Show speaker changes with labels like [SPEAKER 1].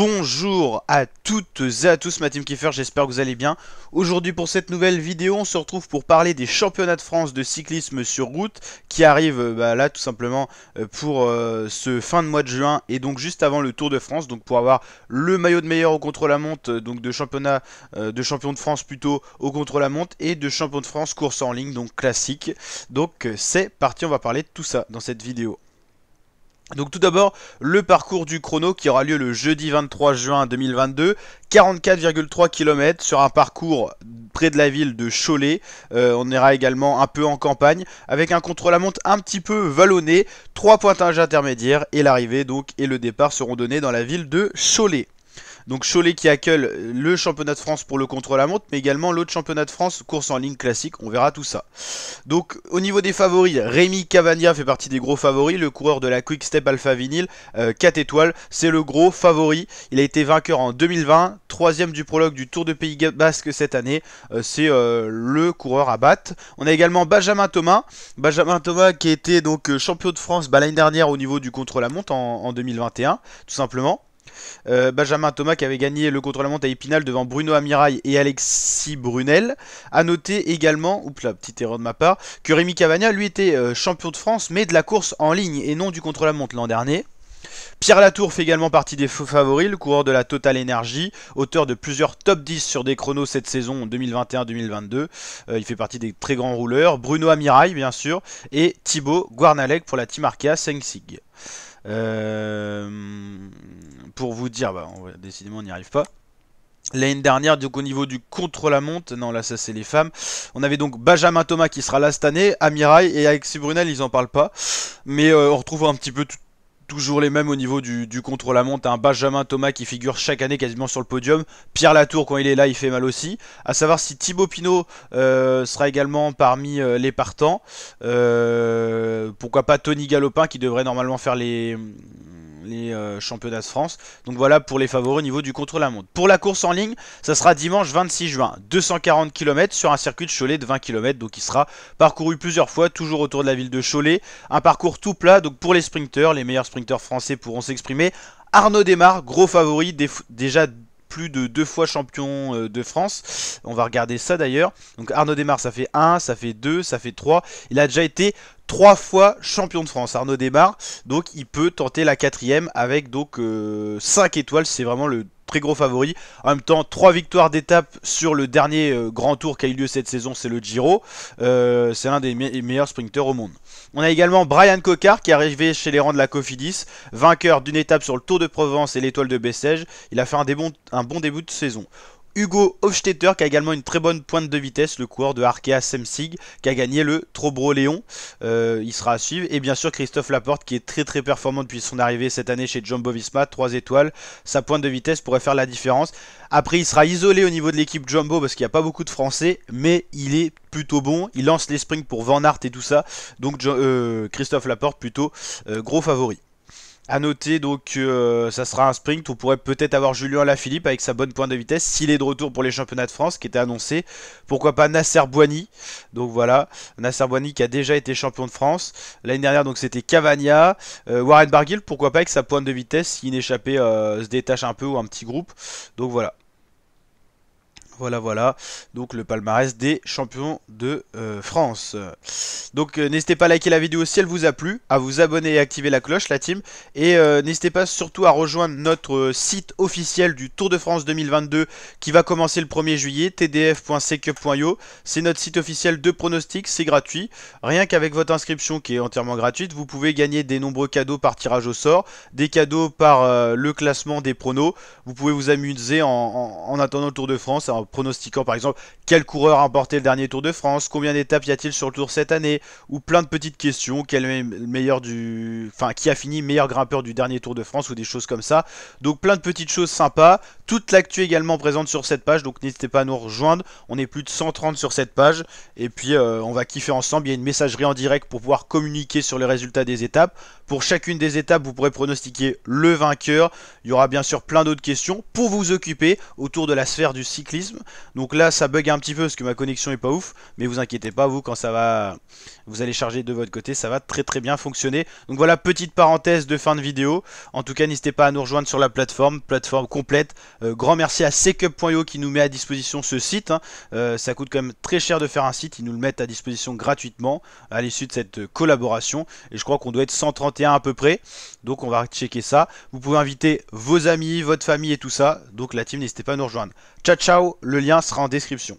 [SPEAKER 1] Bonjour à toutes et à tous, ma team Kiefer, j'espère que vous allez bien. Aujourd'hui pour cette nouvelle vidéo, on se retrouve pour parler des championnats de France de cyclisme sur route qui arrivent là tout simplement pour ce fin de mois de juin et donc juste avant le Tour de France. Donc pour avoir le maillot de meilleur au contre-la-montre, donc de championnat de champion de France plutôt au contre-la-montre et de champion de France course en ligne, donc classique. Donc c'est parti, on va parler de tout ça dans cette vidéo. Donc tout d'abord, le parcours du chrono qui aura lieu le jeudi 23 juin 2022, 44,3 km sur un parcours près de la ville de Cholet. On ira également un peu en campagne avec un contre-la-montre un petit peu vallonné, 3 pointages intermédiaires et l'arrivée donc et le départ seront donnés dans la ville de Cholet. Donc Cholet qui accueille le championnat de France pour le contre-la-montre, mais également l'autre championnat de France course en ligne classique, on verra tout ça. Donc au niveau des favoris, Rémi Cavagna fait partie des gros favoris, le coureur de la Quick Step Alpha Vinyl, 4 étoiles, c'est le gros favori. Il a été vainqueur en 2020, 3ème du prologue du Tour de Pays Basque cette année, c'est le coureur à battre. On a également Benjamin Thomas qui était donc champion de France l'année dernière au niveau du contre-la-montre en 2021, tout simplement. Benjamin Thomas qui avait gagné le contre-la-montre à Épinal devant Bruno Amirail et Alexis Brunel. A noter également, oups là, petite erreur de ma part, que Rémi Cavagna lui était champion de France mais de la course en ligne et non du contre-la-montre l'an dernier. Pierre Latour fait également partie des favoris, le coureur de la Total Energy, auteur de plusieurs top 10 sur des chronos cette saison 2021-2022. Il fait partie des très grands rouleurs. Bruno Amirail bien sûr et Thibaut Guarnalec pour la Team Arkea Sensig. Pour vous dire, décidément on n'y arrive pas. L'année dernière, donc au niveau du contre-la-montre, non là ça c'est les femmes, on avait donc Benjamin Thomas qui sera là cette année, Amirail et Alexis Brunel ils en parlent pas, mais on retrouve un petit peu toujours les mêmes au niveau du contre-la-montre, un Benjamin Thomas qui figure chaque année quasiment sur le podium, Pierre Latour quand il est là il fait mal aussi, à savoir si Thibaut Pinot sera également parmi les partants, pourquoi pas Tony Galopin qui devrait normalement faire les championnats de France. Donc voilà pour les favoris au niveau du contre-la-montre. Pour la course en ligne, ça sera dimanche 26 juin, 240 km sur un circuit de Cholet de 20 km, donc il sera parcouru plusieurs fois, toujours autour de la ville de Cholet. Un parcours tout plat, donc pour les sprinteurs, les meilleurs sprinteurs français pourront s'exprimer. Arnaud Démare, gros favori, déjà plus de 2 fois champion de France. On va regarder ça d'ailleurs. Donc Arnaud Démare, ça fait 1, ça fait 2, ça fait 3. Il a déjà été 3 fois champion de France, Arnaud Démare. Donc il peut tenter la 4ème avec donc 5 étoiles. C'est vraiment le très gros favori. En même temps, 3 victoires d'étape sur le dernier grand tour qui a eu lieu cette saison, c'est le Giro. C'est l'un des meilleurs sprinteurs au monde. On a également Brian Cocard qui est arrivé chez les rangs de la Cofidis, vainqueur d'une étape sur le Tour de Provence et l'Étoile de Bessèges. Il a fait un bon début de saison. Hugo Hofstetter qui a également une très bonne pointe de vitesse, le coureur de Arkea Samsic qui a gagné le Trobro-Léon, il sera à suivre. Et bien sûr Christophe Laporte qui est très performant depuis son arrivée cette année chez Jumbo-Visma, 3 étoiles, sa pointe de vitesse pourrait faire la différence. Après il sera isolé au niveau de l'équipe Jumbo parce qu'il n'y a pas beaucoup de Français, mais il est plutôt bon, il lance les sprints pour Van Aert et tout ça, donc Christophe Laporte plutôt gros favori. A noter donc ça sera un sprint, on pourrait peut-être avoir Julien Alaphilippe avec sa bonne pointe de vitesse s'il est de retour pour les championnats de France qui était annoncé. Pourquoi pas Nasser Boigny, donc voilà, Nasser Boigny qui a déjà été champion de France. L'année dernière donc c'était Cavagna, Warren Barguil pourquoi pas avec sa pointe de vitesse si une échappée se détache un peu ou un petit groupe, donc voilà. Voilà, donc le palmarès des champions de France. Donc n'hésitez pas à liker la vidéo si elle vous a plu, à vous abonner et activer la cloche la team. Et n'hésitez pas surtout à rejoindre notre site officiel du Tour de France 2022 qui va commencer le 1er juillet, tdf.secup.io. C'est notre site officiel de pronostics, c'est gratuit. Rien qu'avec votre inscription qui est entièrement gratuite, vous pouvez gagner des nombreux cadeaux par tirage au sort, des cadeaux par le classement des pronos. Vous pouvez vous amuser en attendant le Tour de France, en pronostiquant par exemple quel coureur a remporté le dernier Tour de France, combien d'étapes y a-t-il sur le Tour cette année, ou plein de petites questions, quel est le meilleur qui a fini meilleur grimpeur du dernier Tour de France ou des choses comme ça. Donc plein de petites choses sympas, toute l'actu également présente sur cette page, donc n'hésitez pas à nous rejoindre, on est plus de 130 sur cette page, et puis on va kiffer ensemble, il y a une messagerie en direct pour pouvoir communiquer sur les résultats des étapes. Pour chacune des étapes, vous pourrez pronostiquer le vainqueur, il y aura bien sûr plein d'autres questions pour vous occuper autour de la sphère du cyclisme. Donc là ça bug un petit peu parce que ma connexion est pas ouf, mais vous inquiétez pas, vous quand ça va, vous allez charger de votre côté, ça va très bien fonctionner. Donc voilà, petite parenthèse de fin de vidéo. En tout cas n'hésitez pas à nous rejoindre sur la plateforme complète. Grand merci à Secup.io qui nous met à disposition ce site, hein. Ça coûte quand même très cher de faire un site, ils nous le mettent à disposition gratuitement à l'issue de cette collaboration, et je crois qu'on doit être 131 à peu près, donc on va checker ça. Vous pouvez inviter vos amis, votre famille et tout ça, donc la team, n'hésitez pas à nous rejoindre. Ciao ciao, le lien sera en description.